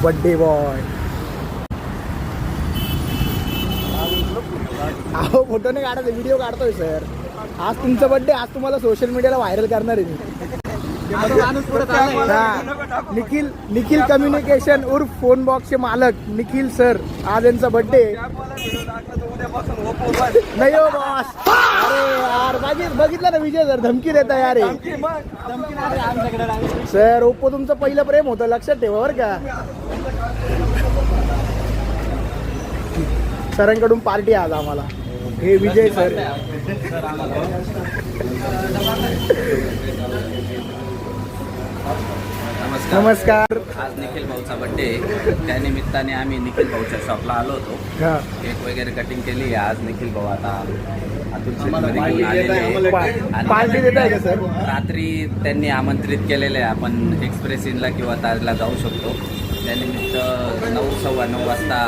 Birthday boy. अहो photo नाही काढायचा, व्हिडिओ काढतोय सर. आज तुमचा बर्थडे, आज तुम्हाला सोशल मीडियाला व्हायरल करणार आहे मी. निखिल कम्युनिकेशन उर्फ फोन बॉक्सचे मालक निखिल सर, आज यांचा बर्थडे. नाही हो बॉस. अरे यार बघितलं ना विजय सर धमकी देता यार. सर ओप्पो तुमचं पहिलं प्रेम होतं, लक्षात ठेवा बरं का. सरांकडून पार्टी आज आम्हाला. हे विजय सर. नमस्कार. आज निखिल भाऊचा बर्थडे, त्या निमित्ताने आम्ही निखिल भाऊच्या शॉपला आलो होतो. केक वगैरे कटिंग केली. आज निखिल भाऊ आता अतुल शेटमध्ये घेऊन आलेले पार्टी देत आहे का सर? रात्री त्यांनी आमंत्रित केलेले आहे, आपण एक्सप्रेस इनला किंवा ताजला जाऊ शकतो. त्यानिमित्त 9:15 वाजता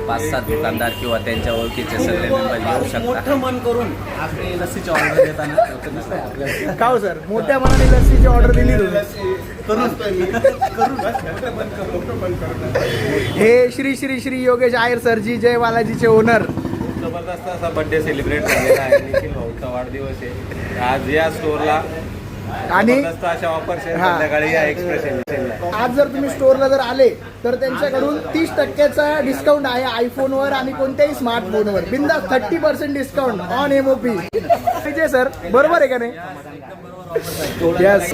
5-7 दुकानदार किंवा त्यांच्या ओळखीचे सगळे मेंबर येऊ शकतात. मोठं मन करून आपली लस्सीची ऑर्डर देताना का हो सर, मोठ्या मनाने लस्सीची ऑर्डर दिली हे श्री श्री श्री योगेश आयर सरजी, जय बालाजीचे ओनर. जबरदस्त असा बर्थडे सेलिब्रेट झालेला आहे. निखिल भाऊचा वाढदिवस आहे आज या स्टोअरला. आणि अशा ऑफर संध्याकाळी या एक्सप्रेस. आज जर तुम्ही स्टोअरला जर आले तर त्यांच्याकडून 30% डिस्काउंट आहे आयफोनवर आणि कोणत्याही स्मार्टफोनवर. बिंदास 30% discount on MOP. Vijay sir बरोबर आहे का नाही? यस.